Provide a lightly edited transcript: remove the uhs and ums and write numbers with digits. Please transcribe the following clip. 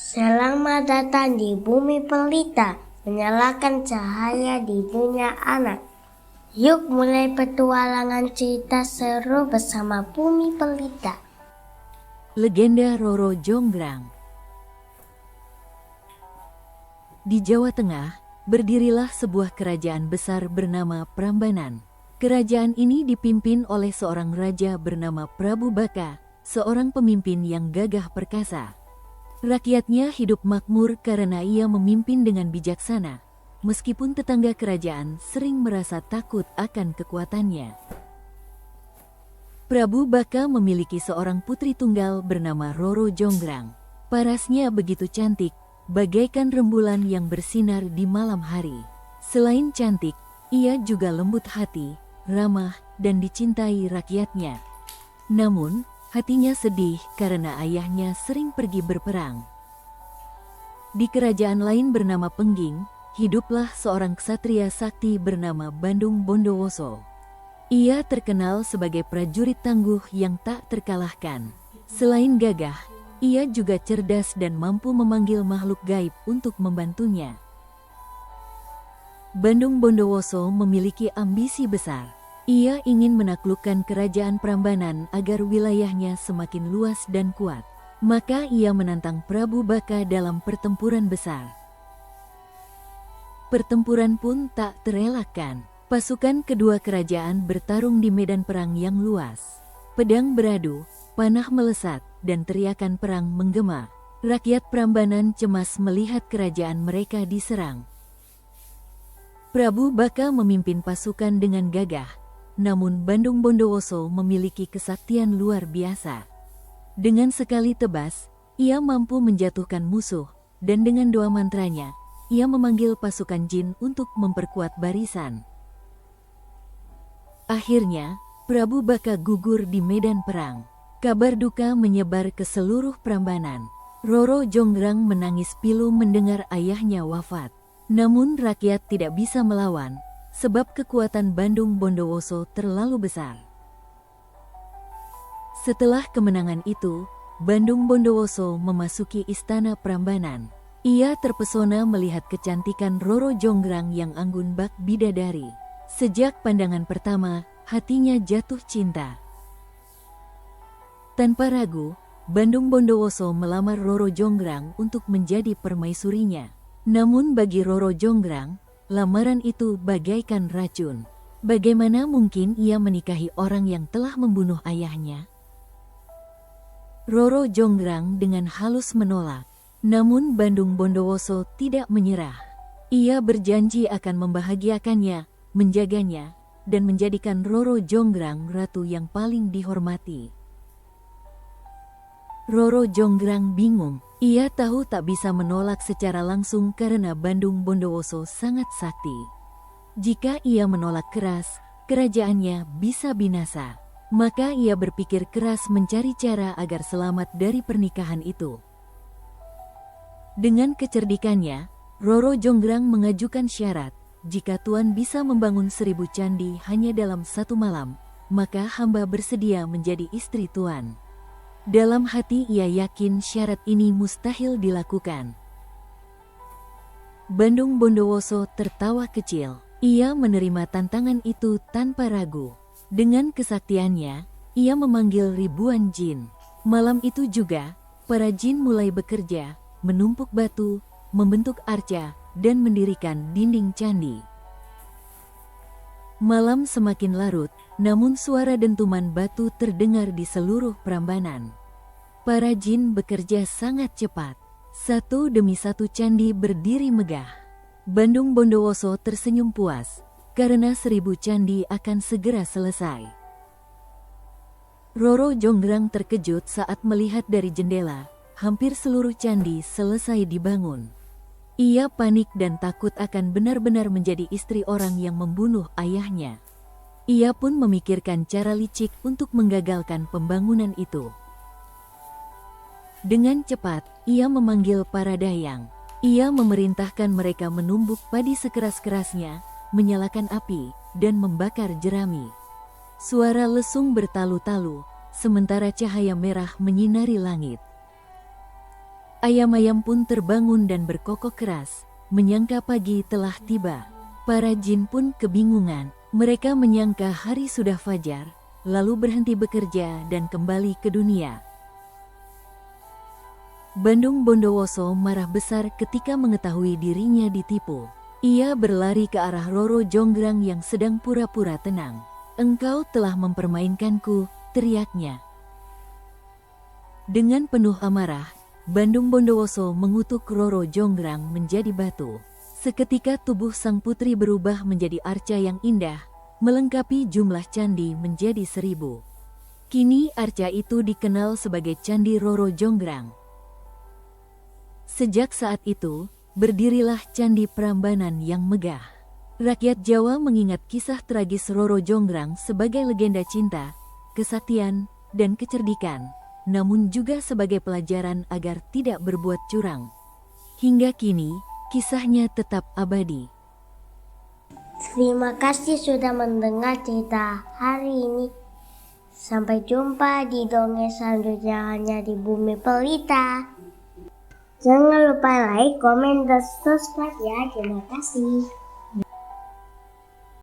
Selamat datang di bumi pelita, menyalakan cahaya di dunia anak. Yuk mulai petualangan cerita seru bersama bumi pelita. Legenda Roro Jonggrang. Di Jawa Tengah, berdirilah sebuah kerajaan besar bernama Prambanan. Kerajaan ini dipimpin oleh seorang raja bernama Prabu Baka, seorang pemimpin yang gagah perkasa. Rakyatnya hidup makmur karena ia memimpin dengan bijaksana, meskipun tetangga kerajaan sering merasa takut akan kekuatannya. Prabu Baka memiliki seorang putri tunggal bernama Roro Jonggrang. Parasnya begitu cantik, bagaikan rembulan yang bersinar di malam hari. Selain cantik, ia juga lembut hati, ramah, dan dicintai rakyatnya. Namun, hatinya sedih karena ayahnya sering pergi berperang. Di kerajaan lain bernama Pengging, hiduplah seorang ksatria sakti bernama Bandung Bondowoso. Ia terkenal sebagai prajurit tangguh yang tak terkalahkan. Selain gagah, ia juga cerdas dan mampu memanggil makhluk gaib untuk membantunya. Bandung Bondowoso memiliki ambisi besar. Ia ingin menaklukkan kerajaan Prambanan agar wilayahnya semakin luas dan kuat. Maka ia menantang Prabu Baka dalam pertempuran besar. Pertempuran pun tak terelakkan. Pasukan kedua kerajaan bertarung di medan perang yang luas. Pedang beradu, panah melesat, dan teriakan perang menggema. Rakyat Prambanan cemas melihat kerajaan mereka diserang. Prabu Baka memimpin pasukan dengan gagah. Namun Bandung Bondowoso memiliki kesaktian luar biasa. Dengan sekali tebas, ia mampu menjatuhkan musuh, dan dengan doa mantranya, ia memanggil pasukan jin untuk memperkuat barisan. Akhirnya, Prabu Baka gugur di medan perang. Kabar duka menyebar ke seluruh Prambanan. Roro Jonggrang menangis pilu mendengar ayahnya wafat. Namun rakyat tidak bisa melawan, sebab kekuatan Bandung Bondowoso terlalu besar. Setelah kemenangan itu, Bandung Bondowoso memasuki istana Prambanan. Ia terpesona melihat kecantikan Roro Jonggrang yang anggun bak bidadari. Sejak pandangan pertama, hatinya jatuh cinta. Tanpa ragu, Bandung Bondowoso melamar Roro Jonggrang untuk menjadi permaisurinya. Namun bagi Roro Jonggrang, lamaran itu bagaikan racun. Bagaimana mungkin ia menikahi orang yang telah membunuh ayahnya? Roro Jonggrang dengan halus menolak. Namun Bandung Bondowoso tidak menyerah. Ia berjanji akan membahagiakannya, menjaganya, dan menjadikan Roro Jonggrang ratu yang paling dihormati. Roro Jonggrang bingung. Ia tahu tak bisa menolak secara langsung karena Bandung Bondowoso sangat sakti. Jika ia menolak keras, kerajaannya bisa binasa. Maka ia berpikir keras mencari cara agar selamat dari pernikahan itu. Dengan kecerdikannya, Roro Jonggrang mengajukan syarat, jika Tuan bisa membangun 1000 candi hanya dalam 1 malam, maka hamba bersedia menjadi istri Tuan. Dalam hati ia yakin syarat ini mustahil dilakukan. Bandung Bondowoso tertawa kecil. Ia menerima tantangan itu tanpa ragu. Dengan kesaktiannya, ia memanggil ribuan jin. Malam itu juga, para jin mulai bekerja, menumpuk batu, membentuk arca, dan mendirikan dinding candi. Malam semakin larut, namun suara dentuman batu terdengar di seluruh Prambanan. Para jin bekerja sangat cepat. Satu demi satu candi berdiri megah. Bandung Bondowoso tersenyum puas, karena 1000 candi akan segera selesai. Roro Jonggrang terkejut saat melihat dari jendela, hampir seluruh candi selesai dibangun. Ia panik dan takut akan benar-benar menjadi istri orang yang membunuh ayahnya. Ia pun memikirkan cara licik untuk menggagalkan pembangunan itu. Dengan cepat, ia memanggil para dayang. Ia memerintahkan mereka menumbuk padi sekeras-kerasnya, menyalakan api, dan membakar jerami. Suara lesung bertalu-talu, sementara cahaya merah menyinari langit. Ayam-ayam pun terbangun dan berkokok keras, menyangka pagi telah tiba. Para jin pun kebingungan, mereka menyangka hari sudah fajar, lalu berhenti bekerja dan kembali ke dunia. Bandung Bondowoso marah besar ketika mengetahui dirinya ditipu. Ia berlari ke arah Roro Jonggrang yang sedang pura-pura tenang. "Engkau telah mempermainkanku," teriaknya. Dengan penuh amarah, Bandung Bondowoso mengutuk Roro Jonggrang menjadi batu. Seketika tubuh sang putri berubah menjadi arca yang indah, melengkapi jumlah candi menjadi 1000. Kini arca itu dikenal sebagai Candi Roro Jonggrang. Sejak saat itu, berdirilah Candi Prambanan yang megah. Rakyat Jawa mengingat kisah tragis Roro Jonggrang sebagai legenda cinta, kesaktian, dan kecerdikan, namun juga sebagai pelajaran agar tidak berbuat curang. Hingga kini, kisahnya tetap abadi. Terima kasih sudah mendengar cerita hari ini. Sampai jumpa di dongeng selanjutnya hanya di Bumi Pelita. Jangan lupa like, komen, dan subscribe ya. Terima kasih.